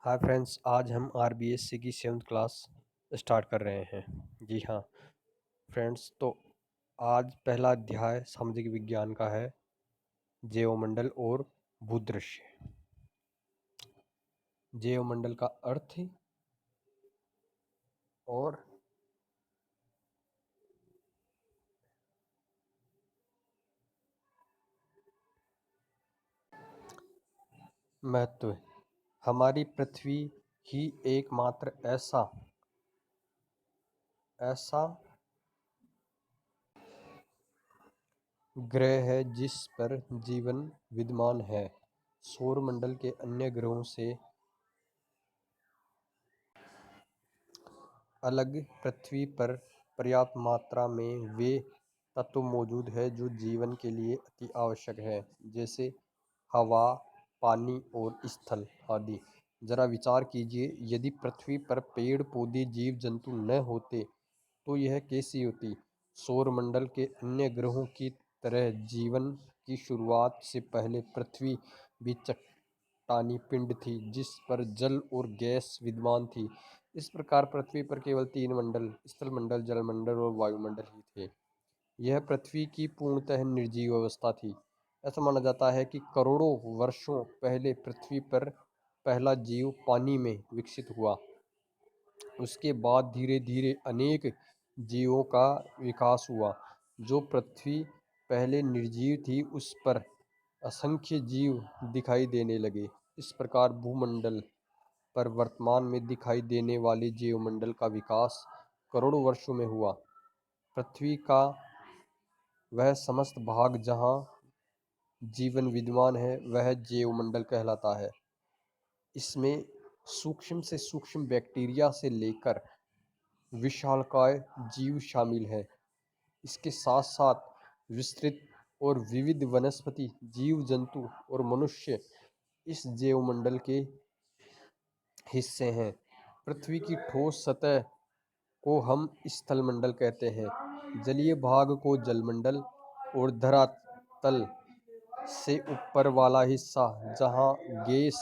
Hi friends, आज हम RBSC की 7th क्लास स्टार्ट कर रहे हैं। जी हाँ फ्रेंड्स, तो आज पहला अध्याय सामाजिक विज्ञान का है, जैवमंडल और भूदृश्य। जैवमंडल का अर्थ और महत्व। हमारी पृथ्वी ही एकमात्र ऐसा ऐसा ग्रह है जिस पर जीवन विद्यमान है। सौरमंडल के अन्य ग्रहों से अलग पृथ्वी पर पर्याप्त मात्रा में वे तत्व मौजूद हैं जो जीवन के लिए अति आवश्यक है, जैसे हवा, पानी और स्थल आदि। जरा विचार कीजिए, यदि पृथ्वी पर पेड़ पौधे जीव जंतु न होते तो यह कैसी होती। सौरमंडल के अन्य ग्रहों की तरह जीवन की शुरुआत से पहले पृथ्वी भी चट्टानी पिंड थी जिस पर जल और गैस विद्यमान थी। इस प्रकार पृथ्वी पर केवल 3 मंडल, स्थल मंडल, जलमंडल और वायुमंडल ही थे। यह पृथ्वी की पूर्णतः निर्जीव अवस्था थी। ऐसा माना जाता है कि करोड़ों वर्षों पहले पृथ्वी पर पहला जीव पानी में विकसित हुआ। उसके बाद धीरे धीरे अनेक जीवों का विकास हुआ। जो पृथ्वी पहले निर्जीव थी उस पर असंख्य जीव दिखाई देने लगे। इस प्रकार भूमंडल पर वर्तमान में दिखाई देने वाले जीवमंडल का विकास करोड़ों वर्षों में हुआ। पृथ्वी का वह समस्त भाग जहाँ जीवन विद्यमान है वह जीवमंडल कहलाता है। इसमें सूक्ष्म से सूक्ष्म बैक्टीरिया से लेकर विशालकाय जीव शामिल है। इसके साथ साथ विस्तृत और विविध वनस्पति, जीव जंतु और मनुष्य इस जैवमंडल के हिस्से हैं। पृथ्वी की ठोस सतह को हम स्थलमंडल कहते हैं, जलीय भाग को जलमंडल और धरातल से ऊपर वाला हिस्सा जहां गैस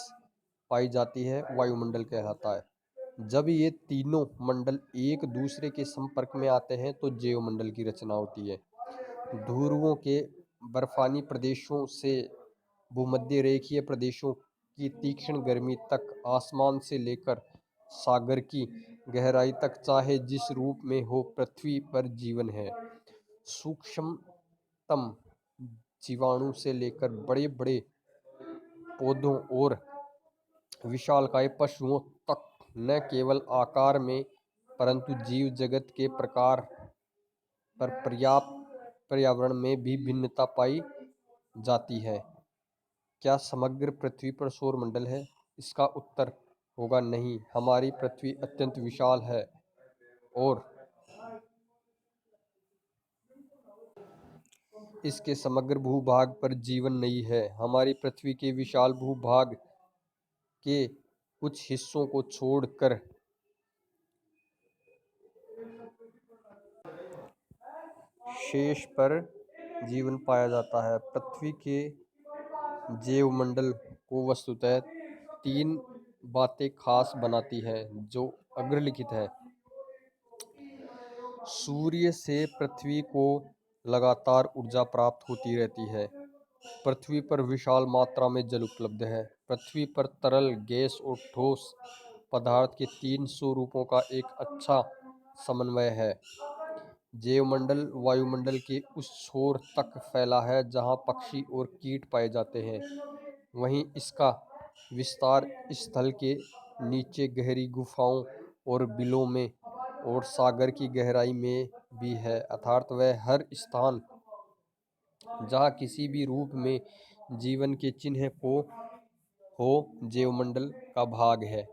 पाई जाती है वायुमंडल कहलाता है। जब ये तीनों मंडल एक दूसरे के संपर्क में आते हैं तो जैवमंडल की रचना होती है। ध्रुवों के बर्फानी प्रदेशों से भूमध्य रेखीय प्रदेशों की तीक्ष्ण गर्मी तक, आसमान से लेकर सागर की गहराई तक, चाहे जिस रूप में हो, पृथ्वी पर जीवन है। सूक्ष्मतम जीवाणु से लेकर बड़े बड़े पौधों और विशालकाय पशुओं तक न केवल आकार में परंतु जीव जगत के प्रकार पर पर्याप्त पर्यावरण में भी भिन्नता पाई जाती है। क्या समग्र पृथ्वी पर सौरमंडल है? इसका उत्तर होगा नहीं। हमारी पृथ्वी अत्यंत विशाल है और इसके समग्र भूभाग पर जीवन नहीं है। हमारी पृथ्वी के विशाल भूभाग के कुछ हिस्सों को छोड़कर शेष पर जीवन पाया जाता है। पृथ्वी के जैवमंडल को वस्तुतः 3 बातें खास बनाती हैं जो अग्रलिखित है। सूर्य से पृथ्वी को लगातार ऊर्जा प्राप्त होती रहती है। पृथ्वी पर विशाल मात्रा में जल उपलब्ध है। पृथ्वी पर तरल, गैस और ठोस पदार्थ के 3 स्वरूपों का एक अच्छा समन्वय है। जैवमंडल वायुमंडल के उस छोर तक फैला है जहां पक्षी और कीट पाए जाते हैं। वहीं इसका विस्तार स्थल के नीचे गहरी गुफाओं और बिलों में और सागर की गहराई में भी है, अर्थात वह हर स्थान जहाँ किसी भी रूप में जीवन के चिन्ह को हो जैवमंडल का भाग है।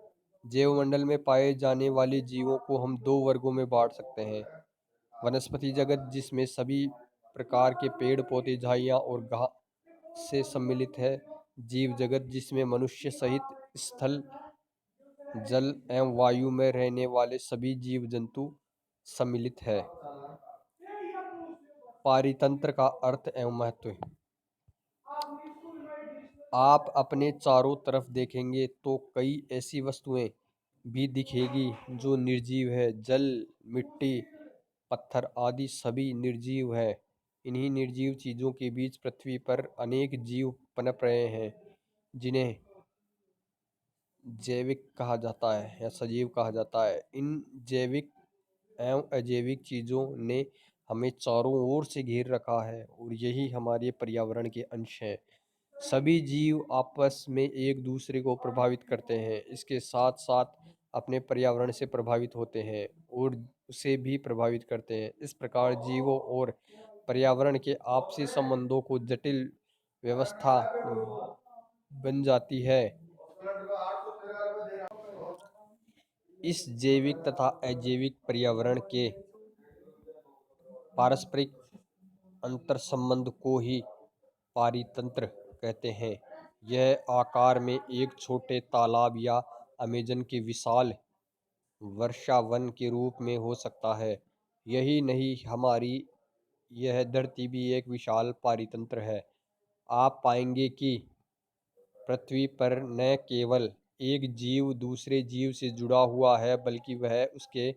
जैवमंडल में पाए जाने वाले जीवों को हम 2 वर्गों में बांट सकते हैं। वनस्पति जगत, जिसमें सभी प्रकार के पेड़ पौधे, झाड़ियाँ और घास से सम्मिलित है। जीव जगत, जिसमें मनुष्य सहित स्थल, जल एवं वायु में रहने वाले सभी जीव जंतु सम्मिलित है। पारितंत्र का अर्थ एवं महत्व। आप अपने चारों तरफ देखेंगे तो कई ऐसी वस्तुएं भी दिखेगी जो निर्जीव है। जल, मिट्टी, पत्थर आदि सभी निर्जीव है। इन्हीं निर्जीव चीजों के बीच पृथ्वी पर अनेक जीव पनप रहे हैं, जिन्हें जैविक कहा जाता है या सजीव कहा जाता है। इन जैविक एवं अजैविक चीजों ने हमें चारों ओर से घेर रखा है और यही हमारे पर्यावरण के अंश हैं। सभी जीव आपस में एक दूसरे को प्रभावित करते हैं, इसके साथ साथ अपने पर्यावरण से प्रभावित होते हैं और उसे भी प्रभावित करते हैं। इस प्रकार जीवों और पर्यावरण के आपसी संबंधों को जटिल व्यवस्था बन जाती है। इस जैविक तथा अजैविक पर्यावरण के पारस्परिक अंतर्संबंध को ही पारितंत्र कहते हैं। यह आकार में एक छोटे तालाब या अमेजन के विशाल वर्षावन के रूप में हो सकता है। यही नहीं, हमारी यह धरती भी एक विशाल पारितंत्र है। आप पाएंगे कि पृथ्वी पर न केवल एक जीव दूसरे जीव से जुड़ा हुआ है, बल्कि वह उसके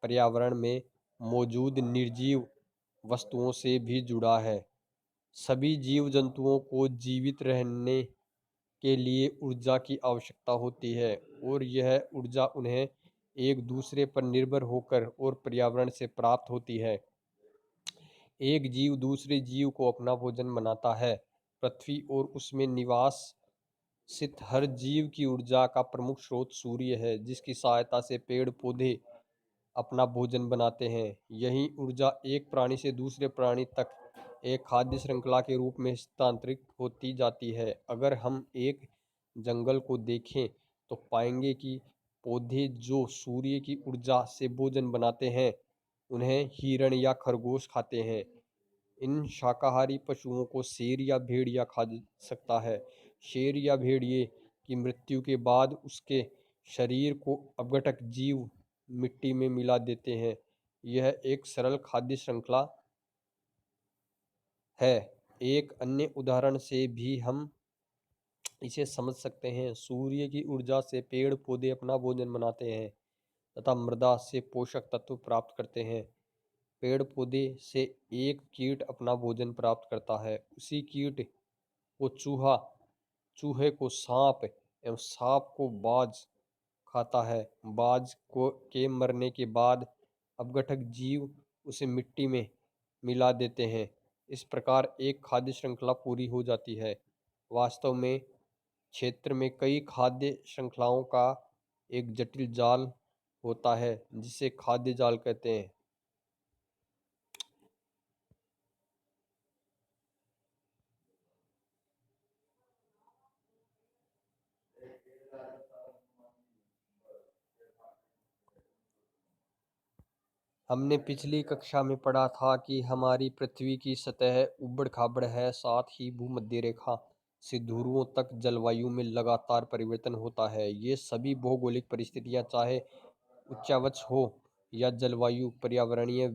पर्यावरण में मौजूद निर्जीव वस्तुओं से भी जुड़ा है। सभी जीव जंतुओं को जीवित रहने के लिए ऊर्जा की आवश्यकता होती है और यह ऊर्जा उन्हें एक दूसरे पर निर्भर होकर और पर्यावरण से प्राप्त होती है। एक जीव दूसरे जीव को अपना भोजन बनाता है। पृथ्वी और उसमें निवास सित हर जीव की ऊर्जा का प्रमुख स्रोत सूर्य है, जिसकी सहायता से पेड़ पौधे अपना भोजन बनाते हैं। यही ऊर्जा एक प्राणी से दूसरे प्राणी तक एक खाद्य श्रृंखला के रूप में हस्तांतरित होती जाती है। अगर हम एक जंगल को देखें तो पाएंगे कि पौधे जो सूर्य की ऊर्जा से भोजन बनाते हैं, उन्हें हिरण या खरगोश खाते हैं। इन शाकाहारी पशुओं को शेर या भेड़िया खा सकता है। शेर या भेड़िए की मृत्यु के बाद उसके शरीर को अपघटक जीव मिट्टी में मिला देते हैं। यह एक सरल खाद्य श्रृंखला है। एक अन्य उदाहरण से भी हम इसे समझ सकते हैं। सूर्य की ऊर्जा से पेड़ पौधे अपना भोजन बनाते हैं तथा मृदा से पोषक तत्व प्राप्त करते हैं। पेड़ पौधे से एक कीट अपना भोजन प्राप्त करता है, उसी कीट को चूहा, चूहे को सांप एवं सांप को बाज खाता है। बाज को के मरने के बाद अपघटक जीव उसे मिट्टी में मिला देते हैं। इस प्रकार एक खाद्य श्रृंखला पूरी हो जाती है। वास्तव में क्षेत्र में कई खाद्य श्रृंखलाओं का एक जटिल जाल होता है, जिसे खाद्य जाल कहते हैं। हमने पिछली कक्षा में पढ़ा था कि हमारी पृथ्वी की सतह ऊबड़-खाबड़ है, साथ ही भूमध्य रेखा से ध्रुवों तक जलवायु में लगातार परिवर्तन होता है। ये सभी भौगोलिक परिस्थितियां, चाहे उच्चावच हो या जलवायु, पर्यावरणीय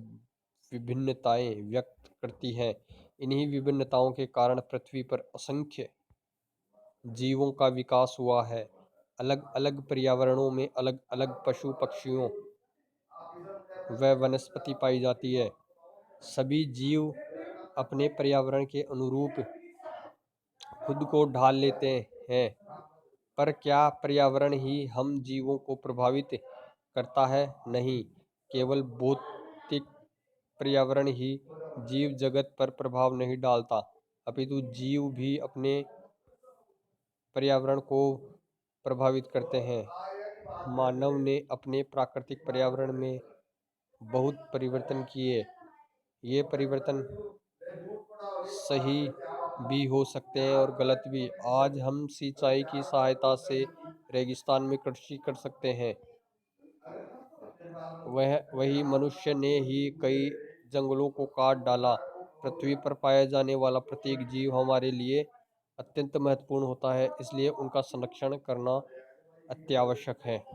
विभिन्नताएं व्यक्त करती हैं। इन्हीं विभिन्नताओं के कारण पृथ्वी पर असंख्य जीवों का विकास हुआ है। अलग-अलग पर्यावरणों में अलग-अलग पशु पक्षियों व वनस्पति पाई जाती है। सभी जीव अपने पर्यावरण के अनुरूप खुद को ढाल लेते हैं। पर क्या पर्यावरण ही हम जीवों को प्रभावित करता है? नहीं, केवल भौतिक पर्यावरण ही जीव जगत पर प्रभाव नहीं डालता, अपितु जीव भी अपने पर्यावरण को प्रभावित करते हैं। मानव ने अपने प्राकृतिक पर्यावरण में बहुत परिवर्तन किए। ये परिवर्तन सही भी हो सकते हैं और गलत भी। आज हम सिंचाई की सहायता से रेगिस्तान में कृषि कर सकते हैं। वही मनुष्य ने ही कई जंगलों को काट डाला। पृथ्वी पर पाया जाने वाला प्रत्येक जीव हमारे लिए अत्यंत महत्वपूर्ण होता है, इसलिए उनका संरक्षण करना अत्यावश्यक है।